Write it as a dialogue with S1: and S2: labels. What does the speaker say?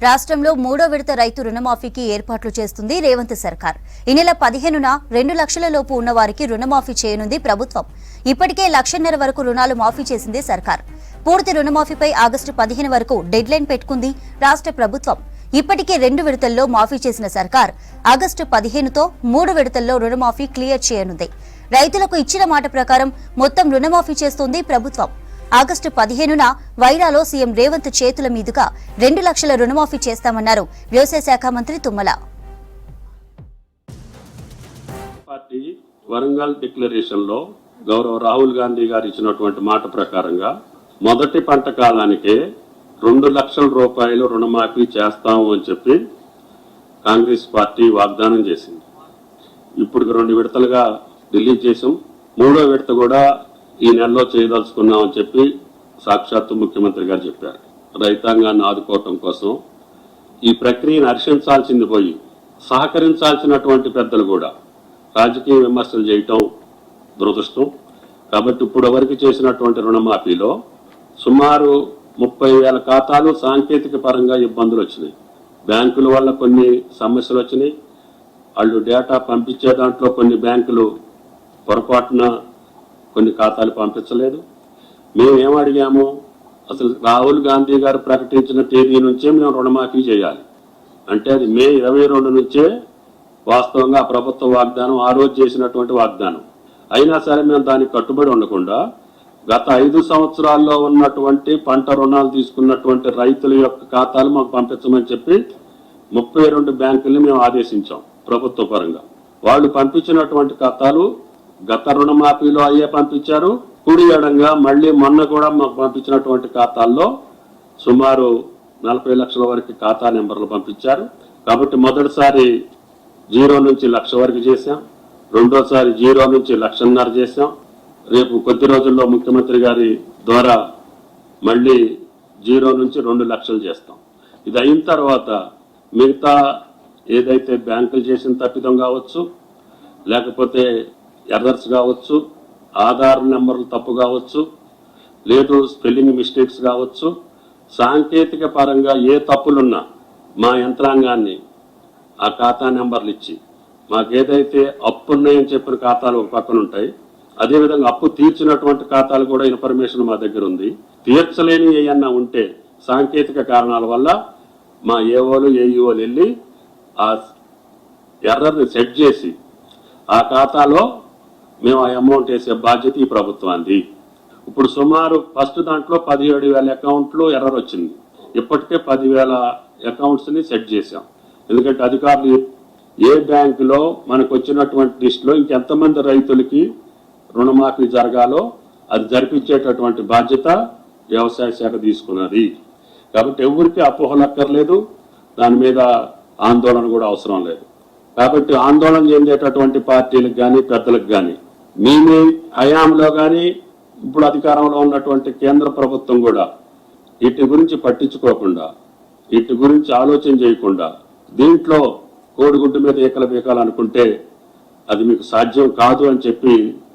S1: రాష్ట్రంలో మూడో విడత రైతు రుణమాఫీకి ఏర్పాట్లు చేస్తుంది రేవంత్ సర్కార్. ఈ నెల 15న 2 లక్షల లోపు ఉన్న వారికి రుణమాఫీ చేయనుంది ప్రభుత్వం. ఇప్పటికే 1.5 లక్షల వరకు రుణాలు మాఫీ చేసింది సర్కార్. పూర్తి రుణమాఫీపై ఆగస్టు 15 వరకు డెడ్ లైన్ పెట్టుకుంది రాష్ట్ర ప్రభుత్వం. ఇప్పటికే 2 విడతల్లో మాఫీ చేసిన సర్కార్ ఆగస్టు 15తో 3 విడతల్లో రుణమాఫీ క్లియర్ చేయనుంది. రైతులకు ఇచ్చిన మాట ప్రకారం మొత్తం రుణమాఫీ చేస్తోంది ప్రభుత్వం. ఆగస్టు 15న వైరాలో సీఎం రేవంత్ చేతుల మీదుగా 2 లక్షల రుణమాఫీ చేస్తామన్నారు వ్యవసాయ శాఖ మంత్రి తుమ్మల.
S2: పార్టీ వరంగల్ డిక్లరేషన్ లో గౌరవ రాహుల్ గాంధీ గారు ఇచ్చినటువంటి మాట ప్రకారంగా మొదటి పంట కాలానికే 2 లక్షల రూపాయలు రుణమాఫీ చేస్తాము అని చెప్పి కాంగ్రెస్ పార్టీ వాగ్దానం చేసింది. ఇప్పుడు 2 విడతలుగా రిలీజ్ చేసాం. 3వ విడత కూడా ఈ నెలలో చేయదలుచుకున్నామని చెప్పి సాక్షాత్తు ముఖ్యమంత్రి గారు చెప్పారు. రైతాంగాన్ని ఆదుకోవటం కోసం ఈ ప్రక్రియను హర్షించాల్సింది పోయి సహకరించాల్సినటువంటి పెద్దలు కూడా రాజకీయ విమర్శలు చేయటం దురదృష్టం. కాబట్టి ఇప్పుడు వరకు చేసినటువంటి రుణమాఫీలో సుమారు 30,000 ఖాతాలు సాంకేతిక పరంగా ఇబ్బందులు వచ్చినాయి. బ్యాంకుల వల్ల కొన్ని సమస్యలు వచ్చినాయి. వాళ్ళు డేటా పంపించే దాంట్లో కొన్ని బ్యాంకులు పొరపాటున కొన్ని ఖాతాలు పంపించలేదు. మేము ఏం అడిగాము, అసలు రాహుల్ గాంధీ గారు ప్రకటించిన తేదీ నుంచే మేము రుణమాఫీ చేయాలి అంటే అది మే 22 నుంచే వాస్తవంగా ప్రభుత్వ వాగ్దానం, ఆ రోజు చేసినటువంటి వాగ్దానం. అయినా సరే మేము దానికి కట్టుబడి ఉండకుండా గత 5 సంవత్సరాల్లో ఉన్నటువంటి పంట రుణాలు తీసుకున్నటువంటి రైతుల యొక్క ఖాతాలు మాకు పంపించమని చెప్పి 32 బ్యాంకుల్ని మేము ఆదేశించాం ప్రభుత్వ పరంగా. వాళ్ళు పంపించినటువంటి ఖాతాలు గత రుణమాఫీలో అయ్యే పంపించారు. కుడి ఎడంగా మళ్లీ మొన్న కూడా మాకు పంపించినటువంటి ఖాతాల్లో సుమారు 40 లక్షల వరకు ఖాతా నెంబర్లు పంపించారు. కాబట్టి మొదటిసారి 0 నుంచి 1 లక్ష వరకు చేశాం. రెండోసారి 0 నుంచి 1.5 లక్షలు చేశాం. రేపు కొద్ది రోజుల్లో ముఖ్యమంత్రి గారి ద్వారా మళ్లీ 0 నుంచి 2 లక్షలు చేస్తాం. ఇది అయిన తర్వాత మిగతా ఏదైతే బ్యాంకులు చేసిన తప్పిదం కావచ్చు, లేకపోతే ఎర్రర్స్ కావచ్చు, ఆధార్ నెంబర్లు తప్పు కావచ్చు, లేదు స్పెల్లింగ్ మిస్టేక్స్ కావచ్చు, సాంకేతిక పరంగా ఏ తప్పులున్నా మా యంత్రాంగాన్ని ఆ ఖాతా నెంబర్లు ఇచ్చి మాకేదైతే అప్పున్నాయని చెప్పిన ఖాతాలు ఒక పక్కన ఉంటాయి, అదేవిధంగా అప్పు తీర్చినటువంటి ఖాతాలు కూడా ఇన్ఫర్మేషన్ మా దగ్గర ఉంది. తీర్చలేని ఏమన్నా ఉంటే సాంకేతిక కారణాల వల్ల మా ఏఓలు ఏఈఓలు వెళ్ళి ఆ ఎర్రర్ని సెట్ చేసి ఆ ఖాతాలో మేము ఆ అమౌంట్ వేసే బాధ్యత ఈ ప్రభుత్వానికి. ఇప్పుడు సుమారు ఫస్ట్ దాంట్లో 17,000 అకౌంట్లు ఎర్రర్ వచ్చింది. ఇప్పటికే 10,000 అకౌంట్స్ ని సెట్ చేశాం. ఎందుకంటే అధికారులు ఏ బ్యాంకులో మనకు వచ్చినటువంటి లిస్టులో ఇంకెంతమంది రైతులకి రుణమాఫీ జరగాలో అది జరిపించేటటువంటి బాధ్యత వ్యవసాయ శాఖ తీసుకున్నది. కాబట్టి ఎవరికి అపోహలక్కర్లేదు, దాని మీద ఆందోళన కూడా అవసరం లేదు. కాబట్టి ఆందోళన చెందేటటువంటి పార్టీలకు కానీ పెద్దలకు కానీ మీ హయాంలో కానీ ఇప్పుడు అధికారంలో ఉన్నటువంటి కేంద్ర ప్రభుత్వం కూడా వీటి గురించి పట్టించుకోకుండా, వీటి గురించి ఆలోచన చేయకుండా దీంట్లో కోడిగుడ్డు మీద ఏకల బీకాలనుకుంటే అది మీకు సాధ్యం కాదు అని చెప్పి